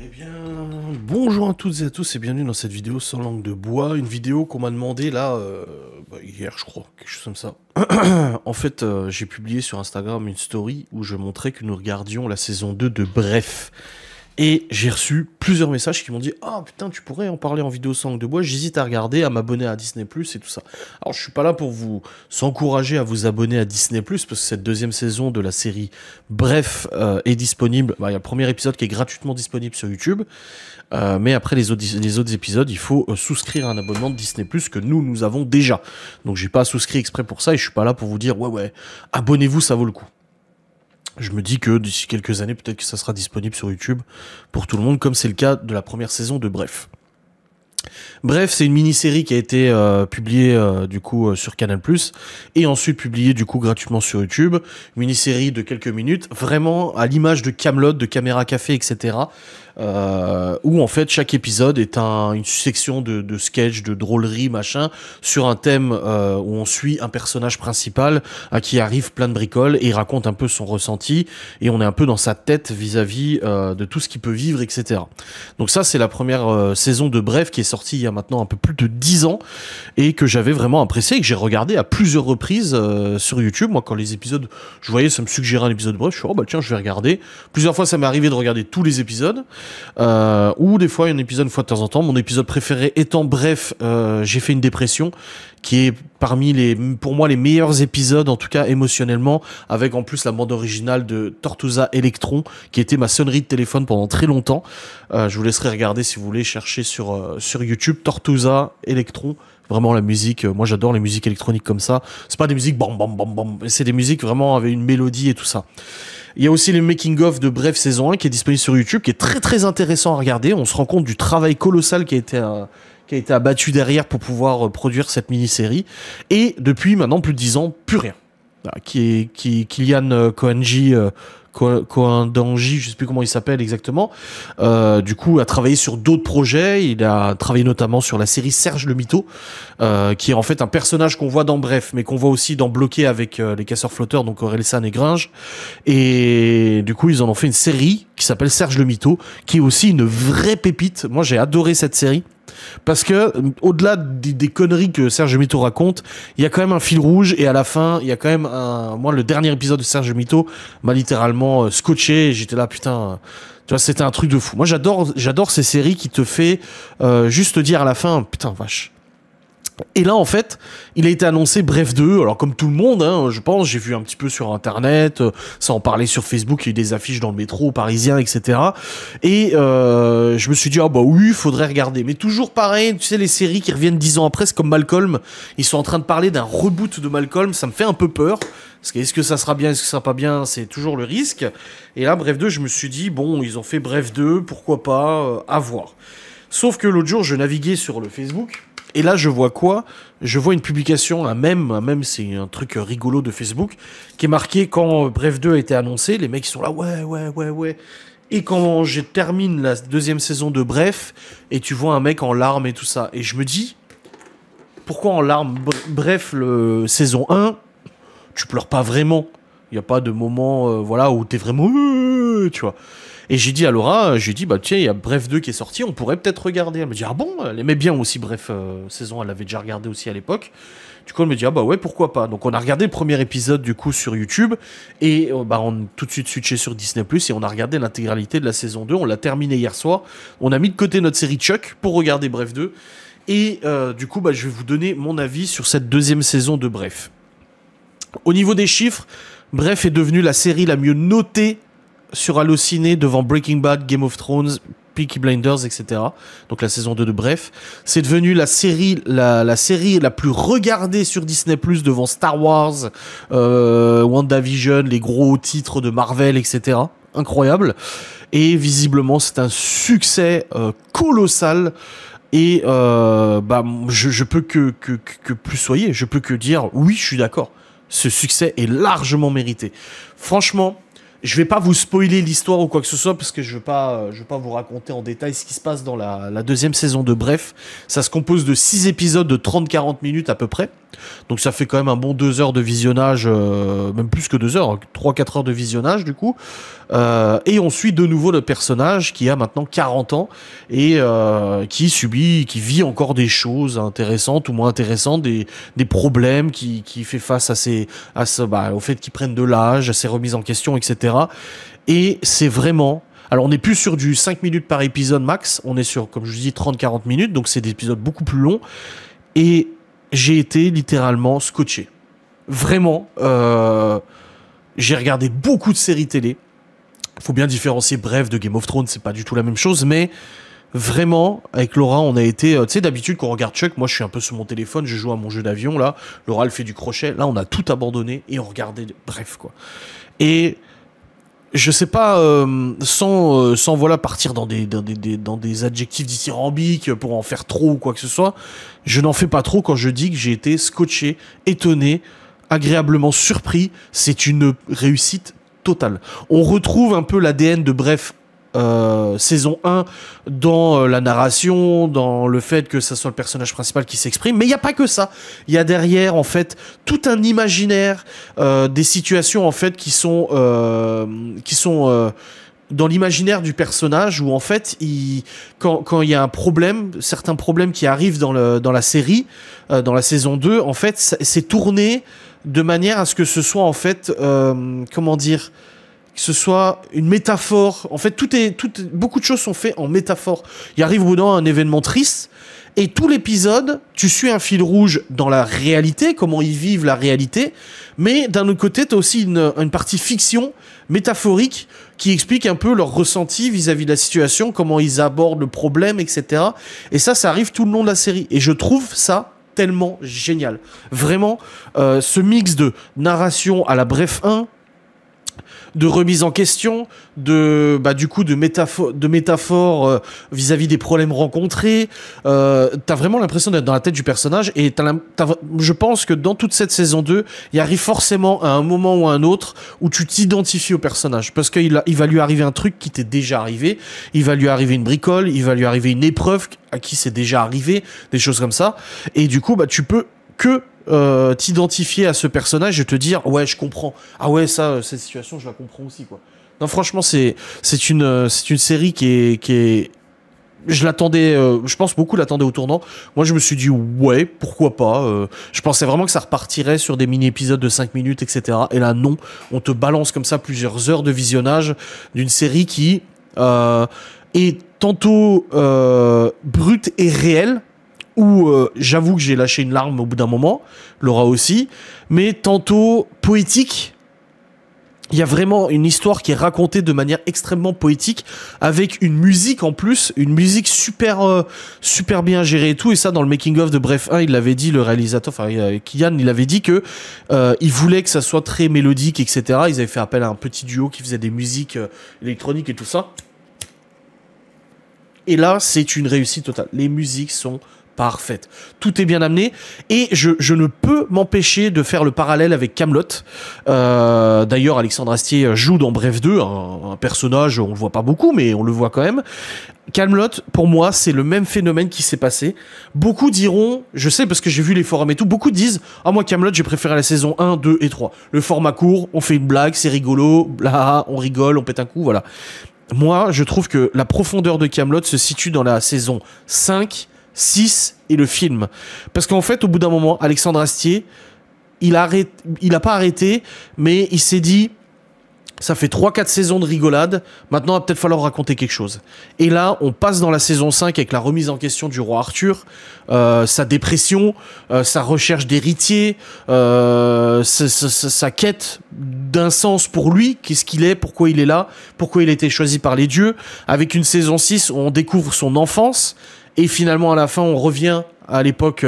Eh bien, bonjour à toutes et à tous et bienvenue dans cette vidéo sans langue de bois, une vidéo qu'on m'a demandé là, hier je crois, quelque chose comme ça. En fait, j'ai publié sur Instagram une story où je montrais que nous regardions la saison 2 de Bref. Et j'ai reçu plusieurs messages qui m'ont dit « Ah putain, tu pourrais en parler en vidéo sans langue de bois, j'hésite à regarder, à m'abonner à Disney+, et tout ça. » Alors je suis pas là pour vous encourager à vous abonner à Disney+, parce que cette deuxième saison de la série Bref est disponible. Il y a le premier épisode qui est gratuitement disponible sur YouTube, mais après les autres épisodes, il faut souscrire à un abonnement de Disney+, que nous avons déjà. Donc j'ai pas souscrit exprès pour ça, et je suis pas là pour vous dire « Ouais, abonnez-vous, ça vaut le coup. » Je me dis que d'ici quelques années, peut-être que ça sera disponible sur YouTube pour tout le monde, comme c'est le cas de la première saison de Bref. Bref, c'est une mini-série qui a été publiée du coup sur Canal+, et ensuite publiée du coup gratuitement sur YouTube. Une mini-série de quelques minutes, vraiment à l'image de Kaamelott, de Caméra Café, etc. Où en fait chaque épisode est une section de sketch, de drôlerie, machin, sur un thème où on suit un personnage principal à qui arrive plein de bricoles et il raconte un peu son ressenti et on est un peu dans sa tête vis-à-vis de tout ce qu'il peut vivre, etc. Donc ça c'est la première saison de Bref qui est sortie il y a maintenant un peu plus de 10 ans et que j'avais vraiment apprécié et que j'ai regardé à plusieurs reprises sur YouTube. Moi quand les épisodes, je voyais ça me suggérait un épisode Bref, je suis oh bah tiens je vais regarder. Plusieurs fois ça m'est arrivé de regarder tous les épisodes. Ou des fois un épisode une fois de temps en temps. Mon épisode préféré étant Bref, j'ai fait une dépression, qui est parmi pour moi les meilleurs épisodes, en tout cas émotionnellement, avec en plus la bande originale de Tortuza Electron, qui était ma sonnerie de téléphone pendant très longtemps. Je vous laisserai regarder si vous voulez chercher sur YouTube Tortuza Electron. Vraiment la musique, moi j'adore les musiques électroniques comme ça. C'est pas des musiques bam bam bam bam, c'est des musiques vraiment avec une mélodie et tout ça. Il y a aussi le making of de Bref saison 1 qui est disponible sur YouTube, qui est très très intéressant à regarder. On se rend compte du travail colossal qui a été abattu derrière pour pouvoir produire cette mini-série. Et depuis maintenant plus de 10 ans, plus rien. Kylian Kohandanji, je sais plus comment il s'appelle exactement, du coup a travaillé sur d'autres projets. Il a travaillé notamment sur la série Serge le Mito, qui est en fait un personnage qu'on voit dans Bref, mais qu'on voit aussi dans Bloqué avec les casseurs flotteurs, donc Orelsan et Gringe. Et du coup ils en ont fait une série qui s'appelle Serge le Mito, qui est aussi une vraie pépite. Moi j'ai adoré cette série. Parce que, au-delà des conneries que Serge Mito raconte, il y a quand même un fil rouge, et à la fin, il y a quand même moi, le dernier épisode de Serge Mito m'a littéralement scotché, et j'étais là, putain, tu vois, c'était un truc de fou. Moi, j'adore ces séries qui te fait juste dire à la fin, putain, vache. Et là, en fait, il a été annoncé Bref 2. Alors, comme tout le monde, hein, je pense, j'ai vu un petit peu sur Internet, ça en parlait sur Facebook, il y a eu des affiches dans le métro parisien, etc. Et je me suis dit, ah bah oui, il faudrait regarder. Mais toujours pareil, tu sais, les séries qui reviennent 10 ans après, c'est comme Malcolm. Ils sont en train de parler d'un reboot de Malcolm, ça me fait un peu peur. Parce que est-ce que ça sera bien, est-ce que ça sera pas bien, c'est toujours le risque. Et là, Bref 2, je me suis dit, bon, ils ont fait Bref 2, pourquoi pas, à voir. Sauf que l'autre jour, je naviguais sur le Facebook. Et là, je vois quoi? Je vois une publication, un mème, c'est un truc rigolo de Facebook, qui est marqué quand Bref 2 a été annoncé, les mecs ils sont là, ouais. Et quand je termine la deuxième saison de Bref, et tu vois un mec en larmes et tout ça, et je me dis, pourquoi en larmes? Bref, saison 1, tu pleures pas vraiment. Il n'y a pas de moment voilà, où t'es vraiment... tu vois. Et j'ai dit à Laura, bah tiens, il y a Bref 2 qui est sorti, on pourrait peut-être regarder. Elle me dit, ah bon, elle aimait bien aussi Bref saison, elle l'avait déjà regardé aussi à l'époque. Du coup, elle me dit, ah bah ouais, pourquoi pas. Donc on a regardé le premier épisode du coup sur YouTube, et bah on a tout de suite switché sur Disney+, et on a regardé l'intégralité de la saison 2, on l'a terminé hier soir. On a mis de côté notre série Chuck pour regarder Bref 2. Et du coup, bah, je vais vous donner mon avis sur cette deuxième saison de Bref. Au niveau des chiffres, Bref est devenue la série la mieux notée sur Allociné devant Breaking Bad, Game of Thrones, Peaky Blinders, etc. Donc la saison 2 de Bref. C'est devenu la série la plus regardée sur Disney+, devant Star Wars, WandaVision, les gros titres de Marvel, etc. Incroyable. Et visiblement, c'est un succès colossal. Et bah, je peux que plus soyez, je peux que dire oui, je suis d'accord. Ce succès est largement mérité. Franchement, Je vais pas vous spoiler l'histoire ou quoi que ce soit parce que je veux pas vous raconter en détail ce qui se passe dans la deuxième saison de Bref. Ça se compose de 6 épisodes de 30-40 minutes à peu près. Donc ça fait quand même un bon 2 heures de visionnage, même plus que 2 heures, 3-4 heures de visionnage du coup. Et on suit de nouveau le personnage qui a maintenant 40 ans et qui vit encore des choses intéressantes ou moins intéressantes, des problèmes, qui fait face au fait qu'il prenne de l'âge, à ses remises en question, etc. Et c'est vraiment... Alors on n'est plus sur du 5 minutes par épisode max, on est sur, comme je vous dis, 30-40 minutes, donc c'est des épisodes beaucoup plus longs. Et j'ai été littéralement scotché. Vraiment, j'ai regardé beaucoup de séries télé. Faut bien différencier Bref de Game of Thrones, c'est pas du tout la même chose, mais vraiment, avec Laura, on a été... tu sais, d'habitude, quand on regarde Chuck, moi, je suis un peu sur mon téléphone, je joue à mon jeu d'avion, là. Laura, elle fait du crochet. Là, on a tout abandonné et on regardait Bref, quoi. Et je sais pas, sans voilà, partir dans des adjectifs dithyrambiques pour en faire trop ou quoi que ce soit, je n'en fais pas trop quand je dis que j'ai été scotché, étonné, agréablement surpris. C'est une réussite totale. On retrouve un peu l'ADN de Bref saison 1 dans la narration, dans le fait que ça soit le personnage principal qui s'exprime, mais il n'y a pas que ça. Il y a derrière en fait tout un imaginaire, des situations en fait qui sont dans l'imaginaire du personnage où en fait quand il y a un problème, certains problèmes qui arrivent dans la série, dans la saison 2, en fait c'est tourné de manière à ce que ce soit en fait comment dire, que ce soit une métaphore. En fait, beaucoup de choses sont faites en métaphore. Il arrive au bout d'un un événement triste, et tout l'épisode, tu suis un fil rouge dans la réalité, comment ils vivent la réalité, mais d'un autre côté, tu as aussi une partie fiction, métaphorique, qui explique un peu leur ressenti vis-à-vis de la situation, comment ils abordent le problème, etc. Et ça arrive tout le long de la série. Et je trouve ça tellement génial. Vraiment, ce mix de narration à la Bref 1, de remise en question, du coup de métaphores vis-à-vis des problèmes rencontrés. T'as vraiment l'impression d'être dans la tête du personnage et je pense que dans toute cette saison 2, il arrive forcément à un moment ou à un autre où tu t'identifies au personnage parce qu'il va lui arriver un truc qui t'est déjà arrivé, il va lui arriver une bricole, il va lui arriver une épreuve à qui c'est déjà arrivé, des choses comme ça. Et du coup, tu peux que t'identifier à ce personnage et te dire ouais, je comprends, ah ouais, cette situation je la comprends aussi, quoi. Non, franchement, c'est une série qui est je l'attendais, je pense beaucoup l'attendaient au tournant. Moi je me suis dit ouais, pourquoi pas, je pensais vraiment que ça repartirait sur des mini-épisodes de 5 minutes, etc. Et là non, on te balance comme ça plusieurs heures de visionnage d'une série qui est tantôt brute et réelle, où j'avoue que j'ai lâché une larme au bout d'un moment, Laura aussi, mais tantôt poétique. Il y a vraiment une histoire qui est racontée de manière extrêmement poétique, avec une musique en plus, une musique super bien gérée et tout. Et ça, dans le making-of de Bref 1, il l'avait dit, le réalisateur, Kian, il avait dit que il voulait que ça soit très mélodique, etc. Ils avaient fait appel à un petit duo qui faisait des musiques électroniques et tout ça. Et là, c'est une réussite totale. Les musiques sont parfaite. Tout est bien amené et je ne peux m'empêcher de faire le parallèle avec Kaamelott. D'ailleurs, Alexandre Astier joue dans Bref 2, un personnage, on le voit pas beaucoup, mais on le voit quand même. Kaamelott, pour moi, c'est le même phénomène qui s'est passé. Beaucoup diront, je sais parce que j'ai vu les forums et tout, beaucoup disent « Ah, moi, Kaamelott, j'ai préféré la saison 1, 2 et 3. Le format court, on fait une blague, c'est rigolo, bla, on rigole, on pète un coup, voilà. » Moi, je trouve que la profondeur de Kaamelott se situe dans la saison 5, 6 et le film. Parce qu'en fait, au bout d'un moment, Alexandre Astier, il a pas arrêté, mais il s'est dit, ça fait 3-4 saisons de rigolade, maintenant il va peut-être falloir raconter quelque chose. Et là, on passe dans la saison 5 avec la remise en question du roi Arthur, sa dépression, sa recherche d'héritier, sa quête d'un sens pour lui, qu'est-ce qu'il est, pourquoi il est là, pourquoi il a été choisi par les dieux, avec une saison 6 où on découvre son enfance. Et finalement, à la fin, on revient à l'époque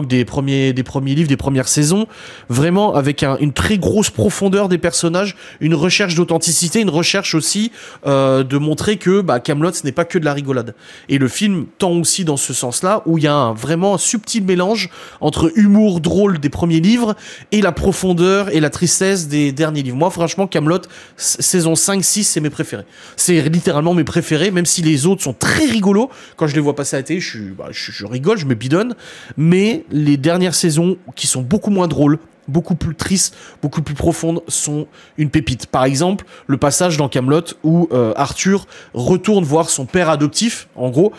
des premiers livres, des premières saisons, vraiment avec une très grosse profondeur des personnages, une recherche d'authenticité, une recherche aussi de montrer que Kaamelott ce n'est pas que de la rigolade. Et le film tend aussi dans ce sens-là, où il y a vraiment un subtil mélange entre humour drôle des premiers livres et la profondeur et la tristesse des derniers livres. Moi, franchement, Kaamelott, saison 5, 6, c'est mes préférés. C'est littéralement mes préférés, même si les autres sont très rigolos. Quand je les vois passer à la télé, je rigole, je me bidonne. Mais les dernières saisons, qui sont beaucoup moins drôles, beaucoup plus tristes, beaucoup plus profondes, sont une pépite. Par exemple, le passage dans Kaamelott où Arthur retourne voir son père adoptif, en gros,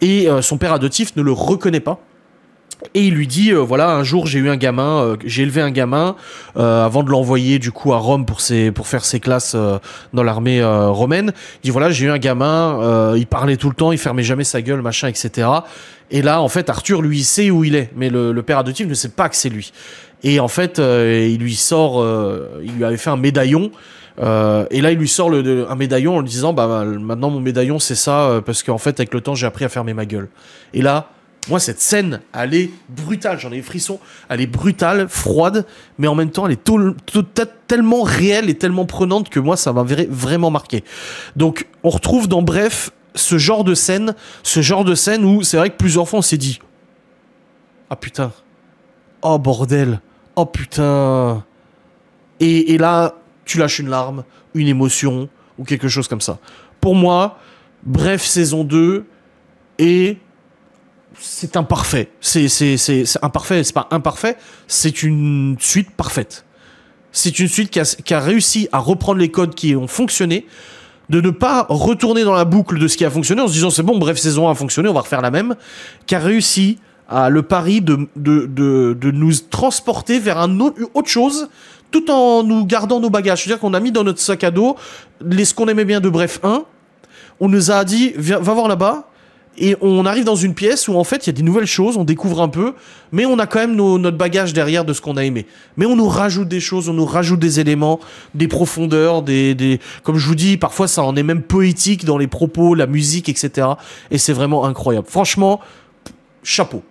et son père adoptif ne le reconnaît pas. Et il lui dit, voilà, un jour j'ai eu un gamin, j'ai élevé un gamin avant de l'envoyer du coup à Rome pour faire ses classes dans l'armée romaine. Il dit, voilà, j'ai eu un gamin, il parlait tout le temps, il fermait jamais sa gueule, machin, etc. Et là, en fait, Arthur, lui, il sait où il est, mais le père adoptif ne sait pas que c'est lui. Et en fait, il lui sort, il lui avait fait un médaillon. Et là, il lui sort un médaillon en lui disant, maintenant mon médaillon, c'est ça, parce qu'en fait, avec le temps, j'ai appris à fermer ma gueule. Et là, moi, cette scène, elle est brutale, j'en ai des frissons, elle est brutale, froide, mais en même temps, elle est tellement réelle et tellement prenante que moi, ça m'avait vraiment marqué. Donc, on retrouve dans Bref ce genre de scène où c'est vrai que plusieurs fois, on s'est dit « Ah putain, oh bordel, oh putain !» Et là, tu lâches une larme, une émotion, ou quelque chose comme ça. Pour moi, Bref saison 2 est... C'est imparfait. C'est imparfait, c'est pas imparfait, c'est une suite parfaite. C'est une suite qui a réussi à reprendre les codes qui ont fonctionné, de ne pas retourner dans la boucle de ce qui a fonctionné en se disant c'est bon, Bref saison 1 a fonctionné, on va refaire la même, qui a réussi à le pari de nous transporter vers autre chose, tout en nous gardant nos bagages. C'est-à-dire qu'on a mis dans notre sac à dos ce qu'on aimait bien de Bref 1, on nous a dit va voir là-bas. Et on arrive dans une pièce où en fait il y a des nouvelles choses, on découvre un peu, mais on a quand même notre bagage derrière de ce qu'on a aimé. Mais on nous rajoute des choses, on nous rajoute des éléments, des profondeurs, comme je vous dis, parfois ça en est même poétique dans les propos, la musique, etc. Et c'est vraiment incroyable. Franchement, chapeau.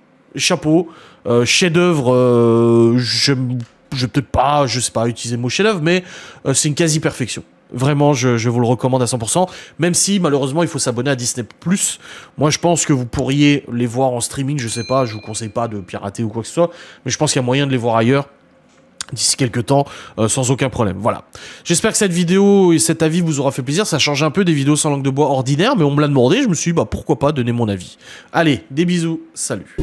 Chef-d'œuvre, je peut-être pas, je sais pas utiliser le mot chef-d'œuvre, mais c'est une quasi-perfection. Vraiment, je vous le recommande à 100%, même si malheureusement il faut s'abonner à Disney+. Moi je pense que vous pourriez les voir en streaming, je sais pas, je vous conseille pas de pirater ou quoi que ce soit, mais je pense qu'il y a moyen de les voir ailleurs d'ici quelques temps, sans aucun problème. Voilà. J'espère que cette vidéo et cet avis vous aura fait plaisir, ça change un peu des vidéos sans langue de bois ordinaires, mais on me l'a demandé, je me suis dit pourquoi pas donner mon avis. Allez, des bisous, salut.